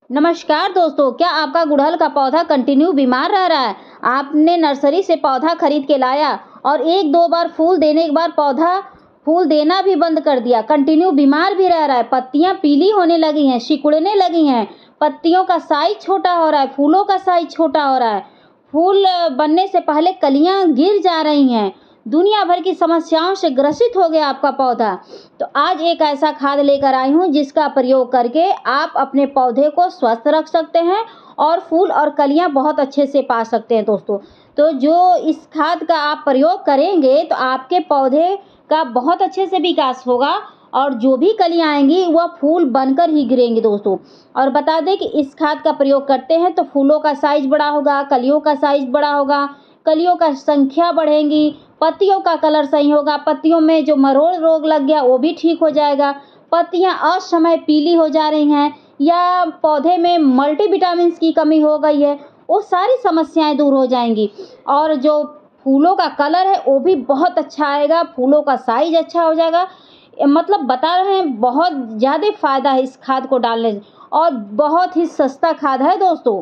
नमस्कार दोस्तों, क्या आपका गुड़हल का पौधा कंटिन्यू बीमार रह रहा है? आपने नर्सरी से पौधा खरीद के लाया और 1-2 बार फूल देने के बाद पौधा फूल देना भी बंद कर दिया, कंटिन्यू बीमार भी रह रहा है, पत्तियां पीली होने लगी हैं, सिकुड़ने लगी हैं, पत्तियों का साइज छोटा हो रहा है, फूलों का साइज छोटा हो रहा है, फूल बनने से पहले कलियां गिर जा रही हैं, दुनिया भर की समस्याओं से ग्रसित हो गया आपका पौधा। तो आज एक ऐसा खाद लेकर आई हूँ जिसका प्रयोग करके आप अपने पौधे को स्वस्थ रख सकते हैं और फूल और कलियां बहुत अच्छे से पा सकते हैं दोस्तों। तो जो इस खाद का आप प्रयोग करेंगे तो आपके पौधे का बहुत अच्छे से विकास होगा और जो भी कलियां आएंगी वह फूल बनकर ही गिरेंगी दोस्तों। और बता दें कि इस खाद का प्रयोग करते हैं तो फूलों का साइज बड़ा होगा, कलियों का साइज बड़ा होगा, कलियों का संख्या बढ़ेंगी, पत्तियों का कलर सही होगा, पत्तियों में जो मरोड़ रोग लग गया वो भी ठीक हो जाएगा, पत्तियां असमय पीली हो जा रही हैं या पौधे में मल्टीविटामिन की कमी हो गई है, वो सारी समस्याएं दूर हो जाएंगी। और जो फूलों का कलर है वो भी बहुत अच्छा आएगा, फूलों का साइज अच्छा हो जाएगा। मतलब बता रहे हैं बहुत ज़्यादा फायदा है इस खाद को डालने से और बहुत ही सस्ता खाद है दोस्तों।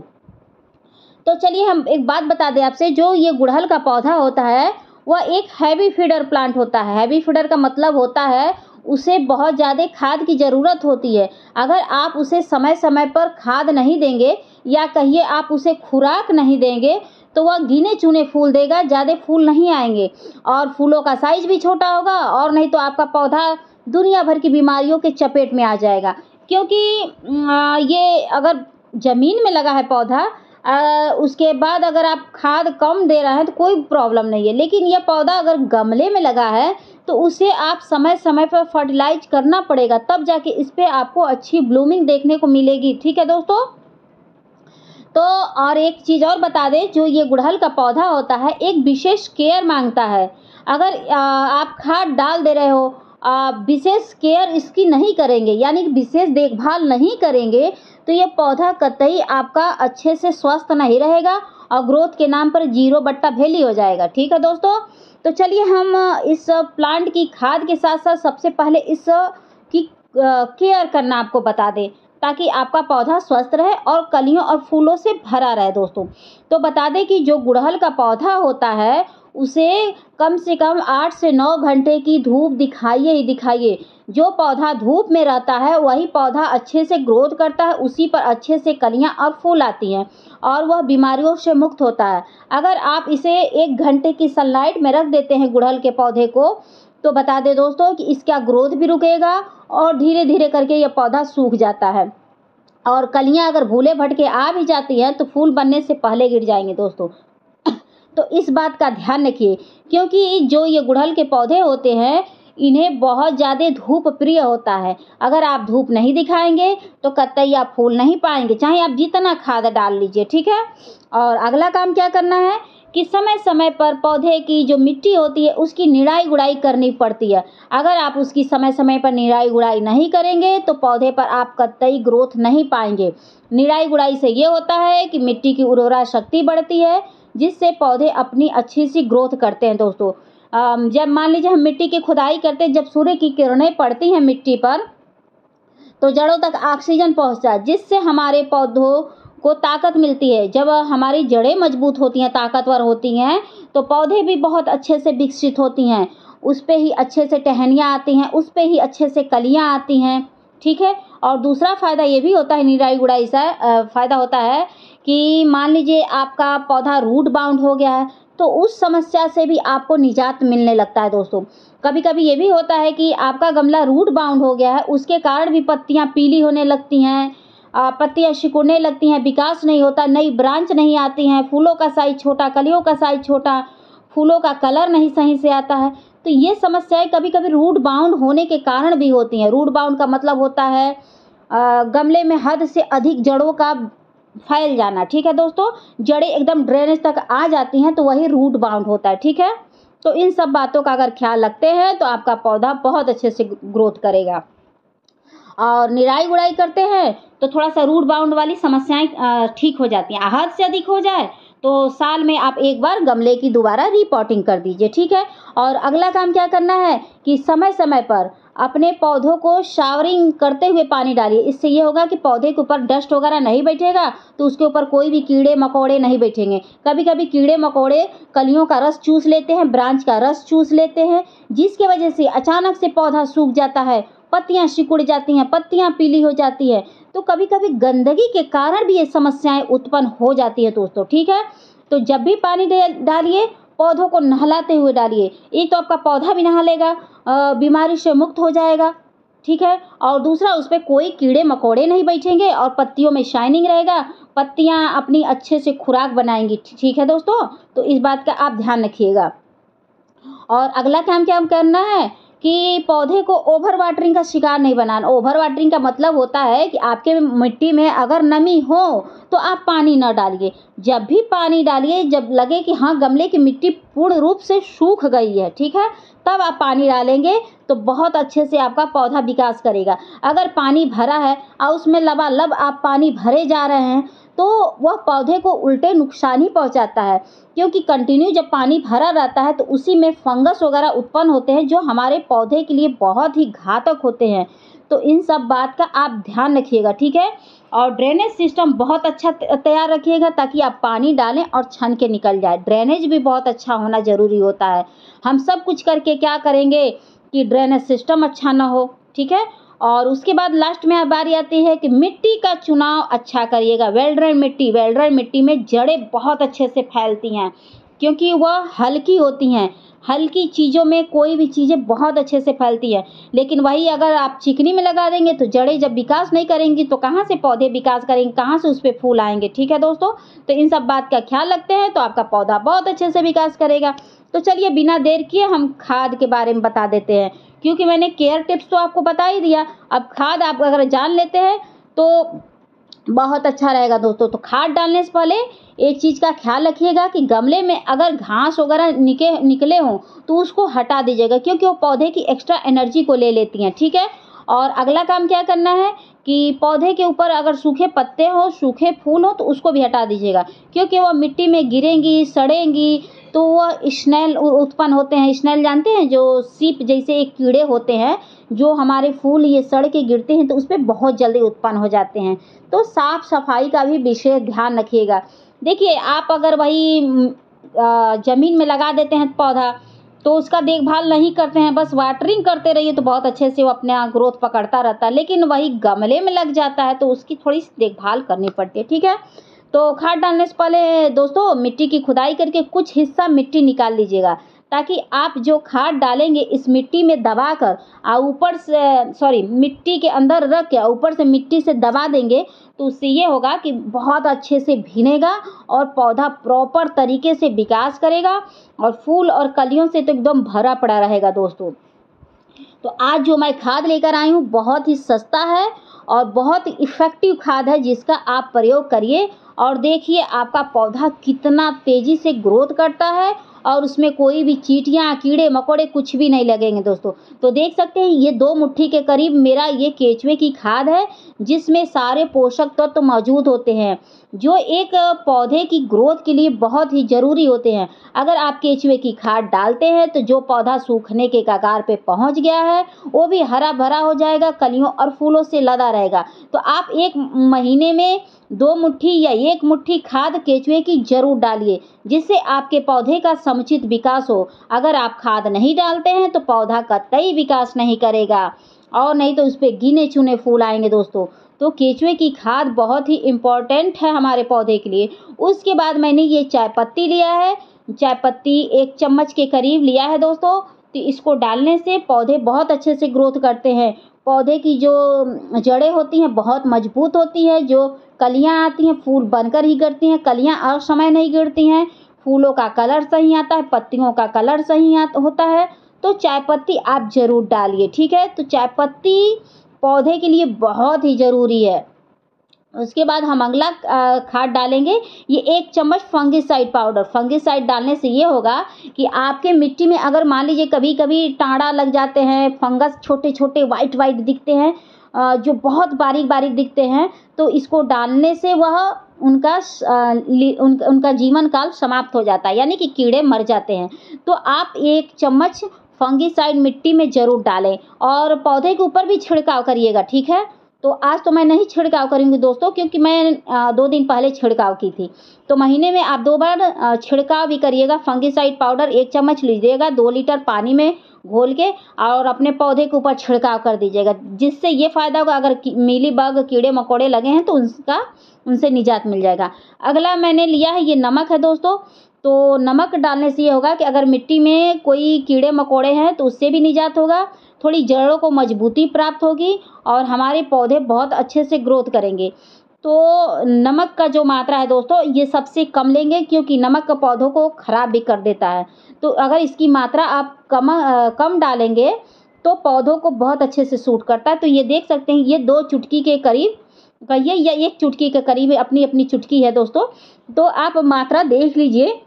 तो चलिए हम एक बात बता दें आपसे, जो ये गुड़हल का पौधा होता है वह एक हैवी फीडर प्लांट होता है। हैवी फीडर का मतलब होता है उसे बहुत ज़्यादा खाद की ज़रूरत होती है। अगर आप उसे समय समय पर खाद नहीं देंगे या कहिए आप उसे खुराक नहीं देंगे तो वह गिने चुने फूल देगा, ज़्यादा फूल नहीं आएंगे और फूलों का साइज भी छोटा होगा और नहीं तो आपका पौधा दुनिया भर की बीमारियों के चपेट में आ जाएगा। क्योंकि ये अगर ज़मीन में लगा है पौधा, उसके बाद अगर आप खाद कम दे रहे हैं तो कोई प्रॉब्लम नहीं है, लेकिन यह पौधा अगर गमले में लगा है तो उसे आप समय समय पर फर्टिलाइज करना पड़ेगा, तब जाके इस पे आपको अच्छी ब्लूमिंग देखने को मिलेगी। ठीक है दोस्तों। तो और एक चीज़ और बता दें, जो ये गुड़हल का पौधा होता है एक विशेष केयर मांगता है। अगर आप खाद डाल दे रहे हो, विशेष केयर इसकी नहीं करेंगे यानी कि विशेष देखभाल नहीं करेंगे तो ये पौधा कतई आपका अच्छे से स्वस्थ नहीं रहेगा और ग्रोथ के नाम पर जीरो बट्टा भेली हो जाएगा। ठीक है दोस्तों। तो चलिए हम इस प्लांट की खाद के साथ साथ सबसे पहले इस की केयर करना आपको बता दें ताकि आपका पौधा स्वस्थ रहे और कलियों और फूलों से भरा रहे दोस्तों। तो बता दें कि जो गुड़हल का पौधा होता है उसे कम से कम 8 से 9 घंटे की धूप दिखाइए ही दिखाइए। जो पौधा धूप में रहता है वही पौधा अच्छे से ग्रोथ करता है, उसी पर अच्छे से कलियां और फूल आती हैं और वह बीमारियों से मुक्त होता है। अगर आप इसे 1 घंटे की सनलाइट में रख देते हैं गुड़हल के पौधे को तो बता दें दोस्तों कि इसका ग्रोथ भी रुकेगा और धीरे धीरे करके यह पौधा सूख जाता है और कलियां अगर भूले भटके आ भी जाती हैं तो फूल बनने से पहले गिर जाएंगे दोस्तों। तो इस बात का ध्यान रखिए क्योंकि जो ये गुड़हल के पौधे होते हैं इन्हें बहुत ज़्यादा धूप प्रिय होता है। अगर आप धूप नहीं दिखाएंगे तो कतई आप फूल नहीं पाएंगे, चाहे आप जितना खाद डाल लीजिए। ठीक है। और अगला काम क्या करना है कि समय समय पर पौधे की जो मिट्टी होती है उसकी निराई गुड़ाई करनी पड़ती है। अगर आप उसकी समय समय पर निराई गुड़ाई नहीं करेंगे तो पौधे पर आप कतई ग्रोथ नहीं पाएंगे। निराई गुड़ाई से ये होता है कि मिट्टी की उर्वरा शक्ति बढ़ती है जिससे पौधे अपनी अच्छी सी ग्रोथ करते हैं दोस्तों। जब मान लीजिए हम मिट्टी की खुदाई करते हैं, जब सूर्य की किरणें पड़ती हैं मिट्टी पर तो जड़ों तक ऑक्सीजन पहुंचता है जिससे हमारे पौधों को ताकत मिलती है। जब हमारी जड़ें मजबूत होती हैं, ताकतवर होती हैं तो पौधे भी बहुत अच्छे से विकसित होती हैं, उस पे ही अच्छे से टहनियाँ आती हैं, उस पे ही अच्छे से कलियाँ आती हैं। ठीक है। और दूसरा फ़ायदा ये भी होता है निराई गुड़ाई से फ़ायदा होता है कि मान लीजिए आपका पौधा रूट बाउंड हो गया है तो उस समस्या से भी आपको निजात मिलने लगता है दोस्तों। कभी कभी ये भी होता है कि आपका गमला रूट बाउंड हो गया है, उसके कारण भी पत्तियां पीली होने लगती हैं, पत्तियां सिकुड़ने लगती हैं, विकास नहीं होता, नई ब्रांच नहीं आती हैं, फूलों का साइज छोटा, कलियों का साइज छोटा, फूलों का कलर नहीं सही से आता है। तो ये समस्याएं कभी कभी रूट बाउंड होने के कारण भी होती हैं। रूट बाउंड का मतलब होता है गमले में हद से अधिक जड़ों का फैल जाना। ठीक है दोस्तों। जड़ें एकदम ड्रेनेज तक आ जाती हैं तो वही रूट बाउंड होता है। ठीक है। तो इन सब बातों का अगर ख्याल रखते हैं तो आपका पौधा बहुत अच्छे से ग्रोथ करेगा। और निराई गुड़ाई करते हैं तो थोड़ा सा रूट बाउंड वाली समस्याएं ठीक हो जाती हैं। हद से अधिक हो जाए तो साल में आप एक बार गमले की दोबारा रिपॉटिंग कर दीजिए। ठीक है। और अगला काम क्या करना है कि समय समय पर अपने पौधों को शावरिंग करते हुए पानी डालिए। इससे ये होगा कि पौधे के ऊपर डस्ट वगैरह नहीं बैठेगा, तो उसके ऊपर कोई भी कीड़े मकोड़े नहीं बैठेंगे। कभी कभी कीड़े मकोड़े कलियों का रस चूस लेते हैं, ब्रांच का रस चूस लेते हैं, जिसकी वजह से अचानक से पौधा सूख जाता है, पत्तियां सिकुड़ जाती हैं, पत्तियां पीली हो जाती है। तो कभी कभी गंदगी के कारण भी ये समस्याएं उत्पन्न हो जाती है दोस्तों, ठीक है। तो जब भी पानी डालिए, पौधों को नहलाते हुए डालिए। एक तो आपका पौधा भी नहा लेगा, बीमारी से मुक्त हो जाएगा, ठीक है। और दूसरा, उस पर कोई कीड़े मकोड़े नहीं बैठेंगे और पत्तियों में शाइनिंग रहेगा, पत्तियां अपनी अच्छे से खुराक बनाएंगी, ठीक है दोस्तों। तो इस बात का आप ध्यान रखिएगा। और अगला काम क्या करना है कि पौधे को ओवर वाटरिंग का शिकार नहीं बनाना। ओवर वाटरिंग का मतलब होता है कि आपके मिट्टी में अगर नमी हो तो आप पानी न डालिए। जब भी पानी डालिए, जब लगे कि हाँ गमले की मिट्टी पूर्ण रूप से सूख गई है, ठीक है, तब आप पानी डालेंगे तो बहुत अच्छे से आपका पौधा विकास करेगा। अगर पानी भरा है और उसमें लबालब आप पानी भरे जा रहे हैं तो वह पौधे को उल्टे नुकसान ही पहुंचाता है, क्योंकि कंटिन्यू जब पानी भरा रहता है तो उसी में फंगस वगैरह उत्पन्न होते हैं जो हमारे पौधे के लिए बहुत ही घातक होते हैं। तो इन सब बात का आप ध्यान रखिएगा, ठीक है। और ड्रेनेज सिस्टम बहुत अच्छा तैयार रखिएगा ताकि आप पानी डालें और छन के निकल जाए। ड्रेनेज भी बहुत अच्छा होना ज़रूरी होता है। हम सब कुछ करके क्या करेंगे कि ड्रेनेज सिस्टम अच्छा ना हो, ठीक है। और उसके बाद लास्ट में बारी आती है कि मिट्टी का चुनाव अच्छा करिएगा। वेल ड्रेन मिट्टी में जड़ें बहुत अच्छे से फैलती हैं क्योंकि वह हल्की होती हैं। हल्की चीज़ों में कोई भी चीज़ें बहुत अच्छे से फैलती हैं। लेकिन वही अगर आप चिकनी में लगा देंगे तो जड़ें जब विकास नहीं करेंगी तो कहाँ से पौधे विकास करेंगे, कहाँ से उस पर फूल आएंगे, ठीक है दोस्तों। तो इन सब बात का ख्याल रखते हैं तो आपका पौधा बहुत अच्छे से विकास करेगा। तो चलिए बिना देर किए हम खाद के बारे में बता देते हैं, क्योंकि मैंने केयर टिप्स तो आपको बता ही दिया। अब खाद आप अगर जान लेते हैं तो बहुत अच्छा रहेगा दोस्तों। तो खाद डालने से पहले एक चीज़ का ख्याल रखिएगा कि गमले में अगर घास वगैरह निकले हों तो उसको हटा दीजिएगा, क्योंकि वो पौधे की एक्स्ट्रा एनर्जी को ले लेती हैं, ठीक है। और अगला काम क्या करना है कि पौधे के ऊपर अगर सूखे पत्ते हो, सूखे फूल हो तो उसको भी हटा दीजिएगा, क्योंकि वो मिट्टी में गिरेंगी, सड़ेंगी तो वह स्नेल उत्पन्न होते हैं। स्नेल जानते हैं, जो सीप जैसे एक कीड़े होते हैं जो हमारे फूल ये सड़ के गिरते हैं तो उस पर बहुत जल्दी उत्पन्न हो जाते हैं। तो साफ सफाई का भी विशेष ध्यान रखिएगा। देखिए, आप अगर वही ज़मीन में लगा देते हैं पौधा तो उसका देखभाल नहीं करते हैं, बस वाटरिंग करते रहिए तो बहुत अच्छे से वो अपना ग्रोथ पकड़ता रहता है। लेकिन वही गमले में लग जाता है तो उसकी थोड़ी सी देखभाल करनी पड़ती है, ठीक है। तो खाद डालने से पहले दोस्तों मिट्टी की खुदाई करके कुछ हिस्सा मिट्टी निकाल लीजिएगा, ताकि आप जो खाद डालेंगे इस मिट्टी में दबाकर ऊपर से मिट्टी के अंदर रख के ऊपर से मिट्टी से दबा देंगे तो उससे ये होगा कि बहुत अच्छे से भीनेगा और पौधा प्रॉपर तरीके से विकास करेगा और फूल और कलियों से तो एकदम भरा पड़ा रहेगा दोस्तों। तो आज जो मैं खाद लेकर आई हूँ बहुत ही सस्ता है और बहुत इफ़ेक्टिव खाद है, जिसका आप प्रयोग करिए और देखिए आपका पौधा कितना तेज़ी से ग्रोथ करता है और उसमें कोई भी चींटियाँ, कीड़े मकोड़े कुछ भी नहीं लगेंगे दोस्तों। तो देख सकते हैं ये 2 मुट्ठी के करीब मेरा ये केचुए की खाद है, जिसमें सारे पोषक तत्व तो मौजूद होते हैं जो एक पौधे की ग्रोथ के लिए बहुत ही ज़रूरी होते हैं। अगर आप केचुए की खाद डालते हैं तो जो पौधा सूखने के कगार पे पहुंच गया है वो भी हरा भरा हो जाएगा, कलियों और फूलों से लदा रहेगा। तो आप 1 महीने में 2 मुट्ठी या 1 मुट्ठी खाद केचुए की जरूर डालिए, जिससे आपके पौधे का समुचित विकास हो। अगर आप खाद नहीं डालते हैं तो पौधा कतई विकास नहीं करेगा और नहीं तो उस पर गिने चुने फूल आएंगे दोस्तों। तो केचुए की खाद बहुत ही इम्पॉर्टेंट है हमारे पौधे के लिए। उसके बाद मैंने ये चाय पत्ती लिया है, चाय पत्ती 1 चम्मच के करीब लिया है दोस्तों। तो इसको डालने से पौधे बहुत अच्छे से ग्रोथ करते हैं। पौधे की जो जड़ें होती हैं बहुत मजबूत होती है, जो कलियां आती हैं फूल बनकर ही गिरती हैं, कलियां असमय नहीं गिरती हैं, फूलों का कलर सही आता है, पत्तियों का कलर सही होता है। तो चाय पत्ती आप ज़रूर डालिए, ठीक है। तो चाय पत्ती पौधे के लिए बहुत ही ज़रूरी है। उसके बाद हम अगला खाद डालेंगे, ये 1 चम्मच फंगिसाइड पाउडर। फंगिसाइड डालने से ये होगा कि आपके मिट्टी में अगर मान लीजिए कभी कभी टाँड़ा लग जाते हैं, फंगस छोटे छोटे वाइट वाइट दिखते हैं, जो बहुत बारीक बारीक दिखते हैं, तो इसको डालने से वह उनका जीवन काल समाप्त हो जाता है, यानी कि कीड़े मर जाते हैं। तो आप 1 चम्मच फंगिसाइड मिट्टी में ज़रूर डालें और पौधे के ऊपर भी छिड़काव करिएगा, ठीक है। तो आज तो मैं नहीं छिड़काव करूँगी दोस्तों, क्योंकि मैं 2 दिन पहले छिड़काव की थी। तो महीने में आप 2 बार छिड़काव भी करिएगा। फंगिसाइड पाउडर 1 चम्मच लीजिएगा 2 लीटर पानी में घोल के और अपने पौधे के ऊपर छिड़काव कर दीजिएगा। जिससे ये फ़ायदा होगा, अगर मीलीबग कीड़े मकोड़े लगे हैं तो उनसे निजात मिल जाएगा। अगला मैंने लिया है, ये नमक है दोस्तों। तो नमक डालने से ये होगा कि अगर मिट्टी में कोई कीड़े मकोड़े हैं तो उससे भी निजात होगा, थोड़ी जड़ों को मजबूती प्राप्त होगी और हमारे पौधे बहुत अच्छे से ग्रोथ करेंगे। तो नमक का जो मात्रा है दोस्तों, ये सबसे कम लेंगे, क्योंकि नमक पौधों को ख़राब भी कर देता है। तो अगर इसकी मात्रा आप कम डालेंगे तो पौधों को बहुत अच्छे से सूट करता है। तो ये देख सकते हैं, ये 2 चुटकी के करीब कहिए या 1 चुटकी के करीब अपनी चुटकी है दोस्तों। तो आप मात्रा देख लीजिए।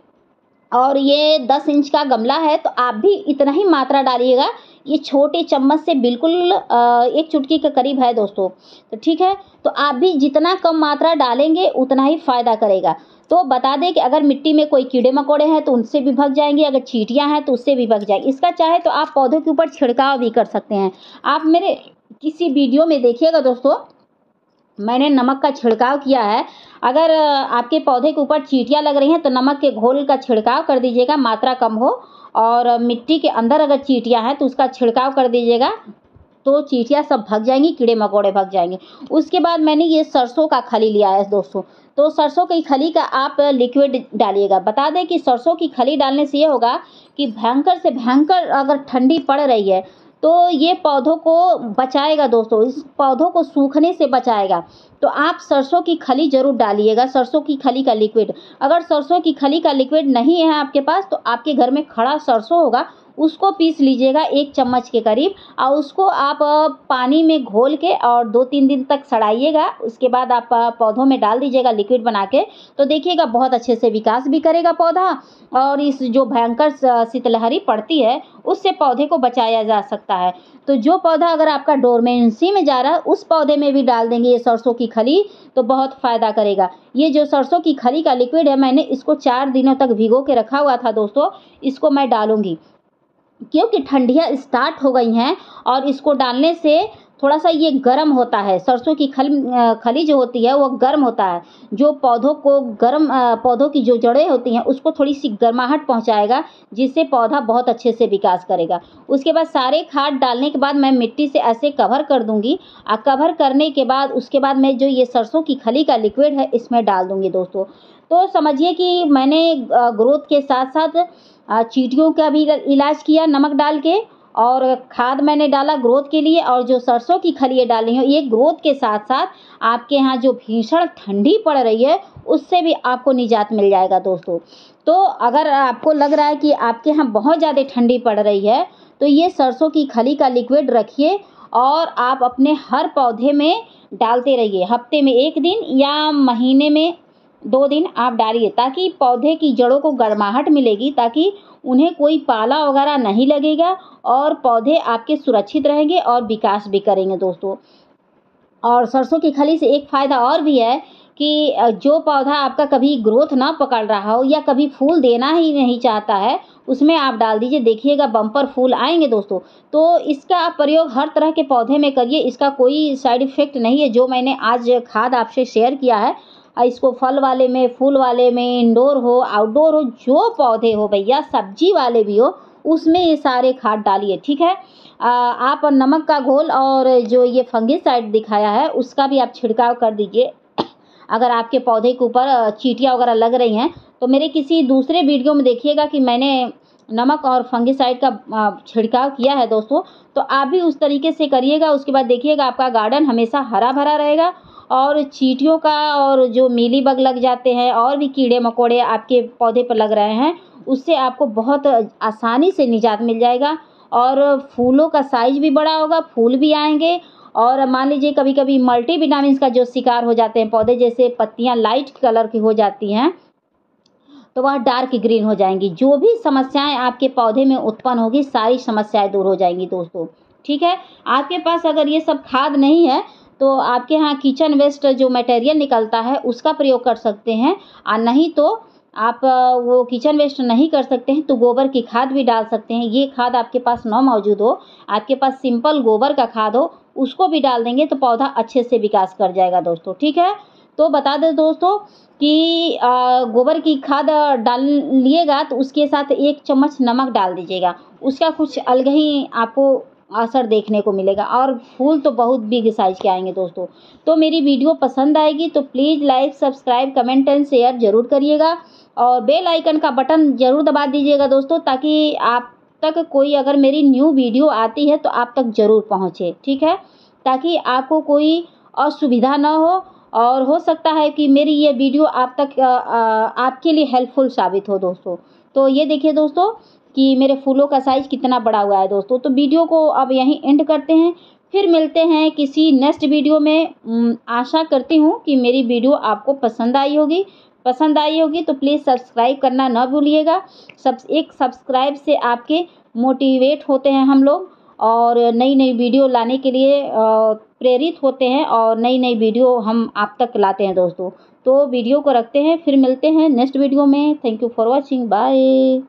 और ये 10 इंच का गमला है तो आप भी इतना ही मात्रा डालिएगा। ये छोटे चम्मच से बिल्कुल 1 चुटकी के करीब है दोस्तों। तो ठीक है, तो आप भी जितना कम मात्रा डालेंगे उतना ही फ़ायदा करेगा। तो बता दें कि अगर मिट्टी में कोई कीड़े मकोड़े हैं तो उनसे भी भाग जाएंगे, अगर चींटियाँ हैं तो उससे भी भाग जाएंगी। इसका चाहे तो आप पौधों के ऊपर छिड़काव भी कर सकते हैं। आप मेरे किसी वीडियो में देखिएगा दोस्तों, मैंने नमक का छिड़काव किया है। अगर आपके पौधे के ऊपर चींटियाँ लग रही हैं तो नमक के घोल का छिड़काव कर दीजिएगा, मात्रा कम हो। और मिट्टी के अंदर अगर चींटियाँ हैं तो उसका छिड़काव कर दीजिएगा, तो चींटियाँ सब भाग जाएंगी, कीड़े मकोड़े भाग जाएंगे। उसके बाद मैंने ये सरसों का खली लिया है दोस्तों। तो सरसों की खली का आप लिक्विड डालिएगा। बता दें कि सरसों की खली डालने से ये होगा कि भयंकर से भयंकर अगर ठंडी पड़ रही है तो ये पौधों को बचाएगा दोस्तों, इस पौधों को सूखने से बचाएगा। तो आप सरसों की खली ज़रूर डालिएगा, सरसों की खली का लिक्विड। अगर सरसों की खली का लिक्विड नहीं है आपके पास तो आपके घर में खड़ा सरसों होगा, उसको पीस लीजिएगा 1 चम्मच के करीब और उसको आप पानी में घोल के और 2-3 दिन तक सड़ाइएगा। उसके बाद आप पौधों में डाल दीजिएगा लिक्विड बना के। तो देखिएगा बहुत अच्छे से विकास भी करेगा पौधा और इस जो भयंकर शीतलहरी पड़ती है उससे पौधे को बचाया जा सकता है। तो जो पौधा अगर आपका डोरमेंसी में जा रहा है उस पौधे में भी डाल देंगे ये सरसों की खली, तो बहुत फ़ायदा करेगा। ये जो सरसों की खली का लिक्विड है, मैंने इसको 4 दिनों तक भिगो के रखा हुआ था दोस्तों। इसको मैं डालूँगी क्योंकि ठंडियाँ स्टार्ट हो गई हैं और इसको डालने से थोड़ा-सा ये गर्म होता है। सरसों की खली जो होती है वो गर्म होता है, जो पौधों को पौधों की जो जड़ें होती हैं उसको थोड़ी-सी गर्माहट पहुँचाएगा, जिससे पौधा बहुत अच्छे से विकास करेगा। उसके बाद सारे खाद डालने के बाद मैं मिट्टी से ऐसे कवर कर दूँगी और कवर करने के बाद उसके बाद मैं जो ये सरसों की खली का लिक्विड है इसमें डाल दूँगी दोस्तों। तो समझिए कि मैंने ग्रोथ के साथ-साथ चींटियों का भी इलाज किया नमक डाल के, और खाद मैंने डाला ग्रोथ के लिए, और जो सरसों की खली डाली है ये ग्रोथ के साथ साथ आपके यहाँ जो भीषण ठंडी पड़ रही है उससे भी आपको निजात मिल जाएगा दोस्तों। तो अगर आपको लग रहा है कि आपके यहाँ बहुत ज़्यादा ठंडी पड़ रही है तो ये सरसों की खली का लिक्विड रखिए और आप अपने हर पौधे में डालते रहिए। हफ्ते में 1 दिन या महीने में 2 दिन आप डालिए, ताकि पौधे की जड़ों को गर्माहट मिलेगी, ताकि उन्हें कोई पाला वगैरह नहीं लगेगा और पौधे आपके सुरक्षित रहेंगे और विकास भी करेंगे दोस्तों। और सरसों की खली से एक फ़ायदा और भी है कि जो पौधा आपका कभी ग्रोथ ना पकड़ रहा हो या कभी फूल देना ही नहीं चाहता है, उसमें आप डाल दीजिए, देखिएगा बम्पर फूल आएंगे दोस्तों। तो इसका आप प्रयोग हर तरह के पौधे में करिए, इसका कोई साइड इफ़ेक्ट नहीं है। जो मैंने आज खाद आपसे शेयर किया है, इसको फल वाले में, फूल वाले में, इंडोर हो, आउटडोर हो, जो पौधे हो भैया, सब्जी वाले भी हो, उसमें ये सारे खाद डालिए, ठीक है। आप नमक का घोल और जो ये फंगिसाइड दिखाया है उसका भी आप छिड़काव कर दीजिए। अगर आपके पौधे के ऊपर चींटियाँ वगैरह लग रही हैं तो मेरे किसी दूसरे वीडियो में देखिएगा कि मैंने नमक और फंगिसाइड का छिड़काव किया है दोस्तों। तो आप भी उस तरीके से करिएगा, उसके बाद देखिएगा आपका गार्डन हमेशा हरा भरा रहेगा और चींटियों का और जो मीलीबग लग जाते हैं और भी कीड़े मकोड़े आपके पौधे पर लग रहे हैं उससे आपको बहुत आसानी से निजात मिल जाएगा और फूलों का साइज भी बड़ा होगा, फूल भी आएंगे। और मान लीजिए कभी कभी मल्टीविटामिन्स का जो शिकार हो जाते हैं पौधे, जैसे पत्तियां लाइट कलर की हो जाती हैं तो वह डार्क ग्रीन हो जाएंगी। जो भी समस्याएं आपके पौधे में उत्पन्न होगी सारी समस्याएं दूर हो जाएंगी दोस्तों, ठीक है। आपके पास अगर ये सब खाद नहीं है तो आपके यहाँ किचन वेस्ट जो मटेरियल निकलता है उसका प्रयोग कर सकते हैं, और नहीं तो आप वो किचन वेस्ट नहीं कर सकते हैं तो गोबर की खाद भी डाल सकते हैं। ये खाद आपके पास ना मौजूद हो, आपके पास सिंपल गोबर का खाद हो, उसको भी डाल देंगे तो पौधा अच्छे से विकास कर जाएगा दोस्तों, ठीक है। तो बता दें दोस्तों कि गोबर की खाद डालिएगा तो उसके साथ 1 चम्मच नमक डाल दीजिएगा, उसका कुछ अलग ही आपको असर देखने को मिलेगा और फूल तो बहुत बिग साइज के आएंगे दोस्तों। तो मेरी वीडियो पसंद आएगी तो please like, subscribe, comment and share जरूर करिएगा और बेल आइकन का बटन ज़रूर दबा दीजिएगा दोस्तों, ताकि आप तक कोई अगर मेरी न्यू वीडियो आती है तो आप तक ज़रूर पहुँचे, ठीक है। ताकि आपको कोई असुविधा ना हो और हो सकता है कि मेरी ये वीडियो आप तक आपके लिए हेल्पफुल साबित हो दोस्तों। तो ये देखिए दोस्तों कि मेरे फूलों का साइज़ कितना बड़ा हुआ है दोस्तों। तो वीडियो को अब यहीं एंड करते हैं, फिर मिलते हैं किसी नेक्स्ट वीडियो में। आशा करती हूँ कि मेरी वीडियो आपको पसंद आई होगी तो प्लीज़ सब्सक्राइब करना ना भूलिएगा। एक सब्सक्राइब से आपके मोटिवेट होते हैं हम लोग और नई नई वीडियो लाने के लिए प्रेरित होते हैं और नई नई वीडियो हम आप तक लाते हैं दोस्तों। तो वीडियो को रखते हैं, फिर मिलते हैं नेक्स्ट वीडियो में। Thank you for watching, bye.